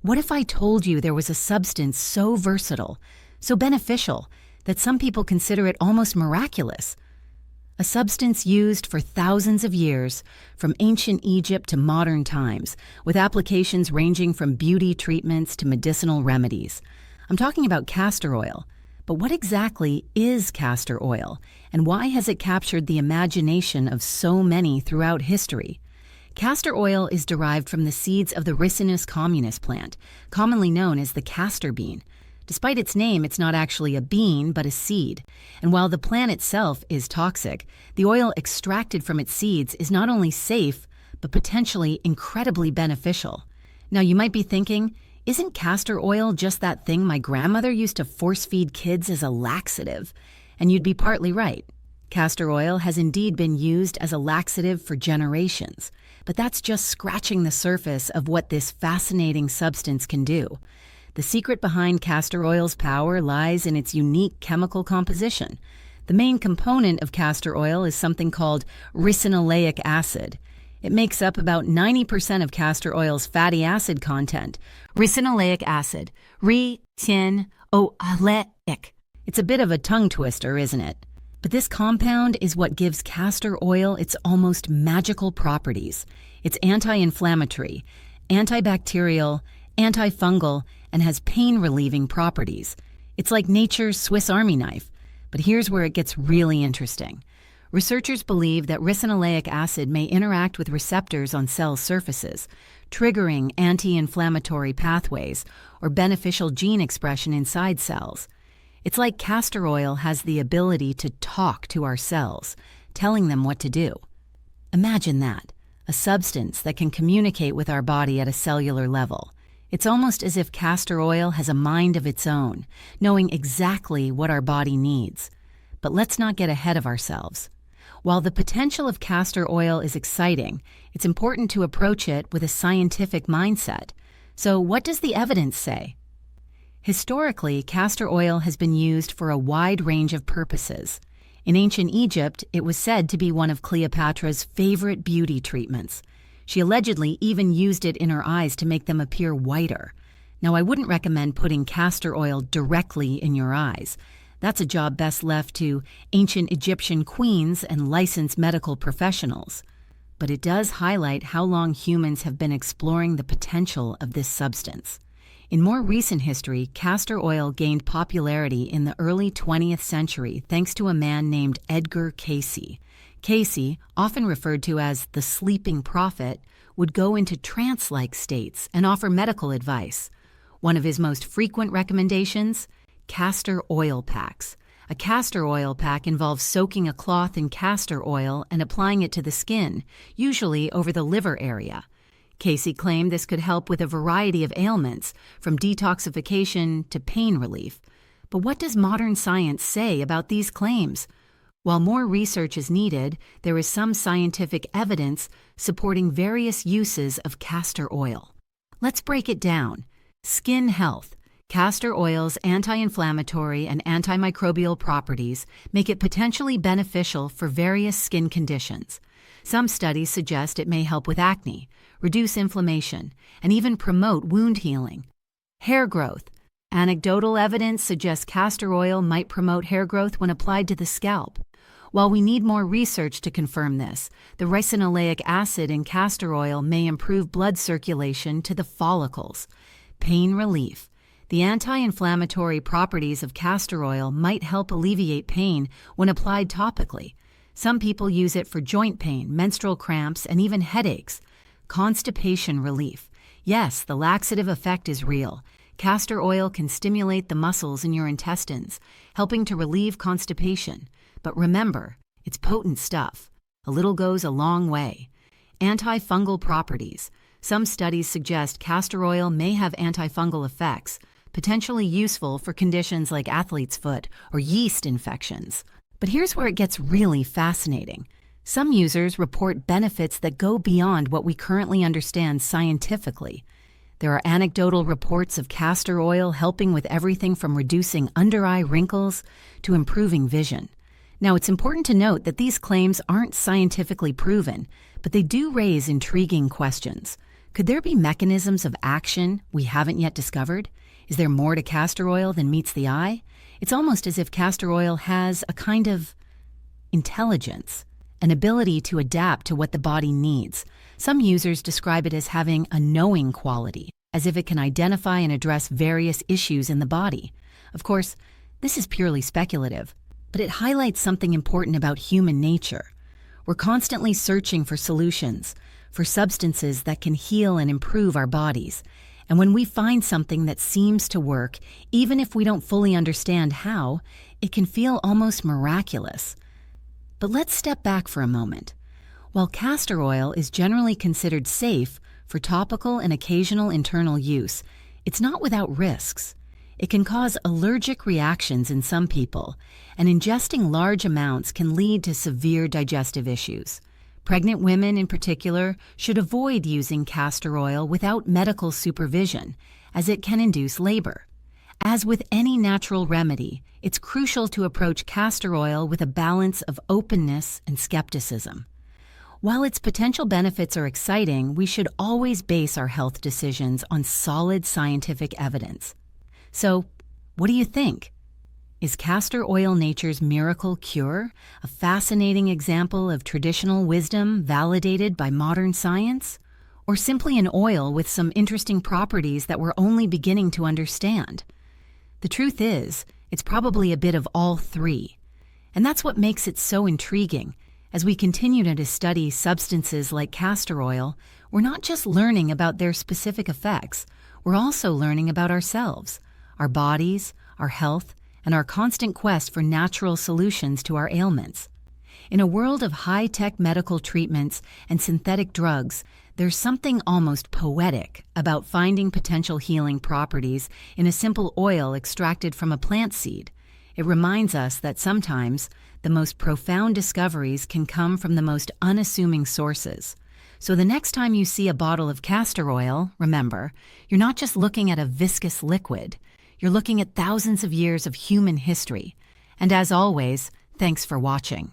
What if I told you there was a substance so versatile, so beneficial, that some people consider it almost miraculous? A substance used for thousands of years, from ancient Egypt to modern times, with applications ranging from beauty treatments to medicinal remedies. I'm talking about castor oil. But what exactly is castor oil, and why has it captured the imagination of so many throughout history? Castor oil is derived from the seeds of the Ricinus communis plant, commonly known as the castor bean. Despite its name, it's not actually a bean, but a seed. And while the plant itself is toxic, the oil extracted from its seeds is not only safe, but potentially incredibly beneficial. Now, you might be thinking, isn't castor oil just that thing my grandmother used to force-feed kids as a laxative? And you'd be partly right. Castor oil has indeed been used as a laxative for generations, but that's just scratching the surface of what this fascinating substance can do. The secret behind castor oil's power lies in its unique chemical composition. The main component of castor oil is something called ricinoleic acid. It makes up about 90% of castor oil's fatty acid content. Ricinoleic acid. Re-tin-o-leic. It's a bit of a tongue twister, isn't it? But this compound is what gives castor oil its almost magical properties. It's anti-inflammatory, antibacterial, antifungal, and has pain-relieving properties. It's like nature's Swiss Army knife. But here's where it gets really interesting. Researchers believe that ricinoleic acid may interact with receptors on cell surfaces, triggering anti-inflammatory pathways or beneficial gene expression inside cells. It's like castor oil has the ability to talk to our cells, telling them what to do. Imagine that, a substance that can communicate with our body at a cellular level. It's almost as if castor oil has a mind of its own, knowing exactly what our body needs. But let's not get ahead of ourselves. While the potential of castor oil is exciting, it's important to approach it with a scientific mindset. So what does the evidence say? Historically, castor oil has been used for a wide range of purposes. In ancient Egypt, it was said to be one of Cleopatra's favorite beauty treatments. She allegedly even used it in her eyes to make them appear whiter. Now, I wouldn't recommend putting castor oil directly in your eyes. That's a job best left to ancient Egyptian queens and licensed medical professionals. But it does highlight how long humans have been exploring the potential of this substance. In more recent history, castor oil gained popularity in the early 20th century thanks to a man named Edgar Cayce. Cayce, often referred to as the sleeping prophet, would go into trance-like states and offer medical advice. One of his most frequent recommendations? Castor oil packs. A castor oil pack involves soaking a cloth in castor oil and applying it to the skin, usually over the liver area. Cayce claimed this could help with a variety of ailments, from detoxification to pain relief. But what does modern science say about these claims? While more research is needed, there is some scientific evidence supporting various uses of castor oil. Let's break it down. Skin health. Castor oil's anti-inflammatory and antimicrobial properties make it potentially beneficial for various skin conditions. Some studies suggest it may help with acne, reduce inflammation, and even promote wound healing. Hair growth. Anecdotal evidence suggests castor oil might promote hair growth when applied to the scalp. While we need more research to confirm this, the ricinoleic acid in castor oil may improve blood circulation to the follicles. Pain relief. The anti-inflammatory properties of castor oil might help alleviate pain when applied topically. Some people use it for joint pain, menstrual cramps, and even headaches. Constipation relief. Yes, the laxative effect is real. Castor oil can stimulate the muscles in your intestines, helping to relieve constipation. But remember, it's potent stuff. A little goes a long way. Antifungal properties. Some studies suggest castor oil may have antifungal effects, potentially useful for conditions like athlete's foot or yeast infections. But here's where it gets really fascinating. Some users report benefits that go beyond what we currently understand scientifically. There are anecdotal reports of castor oil helping with everything from reducing under-eye wrinkles to improving vision. Now, it's important to note that these claims aren't scientifically proven, but they do raise intriguing questions. Could there be mechanisms of action we haven't yet discovered? Is there more to castor oil than meets the eye? It's almost as if castor oil has a kind of intelligence, an ability to adapt to what the body needs. Some users describe it as having a knowing quality, as if it can identify and address various issues in the body. Of course, this is purely speculative, but it highlights something important about human nature. We're constantly searching for solutions, for substances that can heal and improve our bodies. And when we find something that seems to work, even if we don't fully understand how, it can feel almost miraculous. But let's step back for a moment. While castor oil is generally considered safe for topical and occasional internal use, it's not without risks. It can cause allergic reactions in some people, and ingesting large amounts can lead to severe digestive issues. Pregnant women in particular should avoid using castor oil without medical supervision, as it can induce labor. As with any natural remedy, it's crucial to approach castor oil with a balance of openness and skepticism. While its potential benefits are exciting, we should always base our health decisions on solid scientific evidence. So, what do you think? Is castor oil nature's miracle cure, a fascinating example of traditional wisdom validated by modern science? Or simply an oil with some interesting properties that we're only beginning to understand? The truth is, it's probably a bit of all three. And that's what makes it so intriguing. As we continue to study substances like castor oil, we're not just learning about their specific effects, we're also learning about ourselves, our bodies, our health, and our constant quest for natural solutions to our ailments. In a world of high-tech medical treatments and synthetic drugs, there's something almost poetic about finding potential healing properties in a simple oil extracted from a plant seed. It reminds us that sometimes the most profound discoveries can come from the most unassuming sources. So the next time you see a bottle of castor oil, remember, you're not just looking at a viscous liquid. You're looking at thousands of years of human history. And as always, thanks for watching.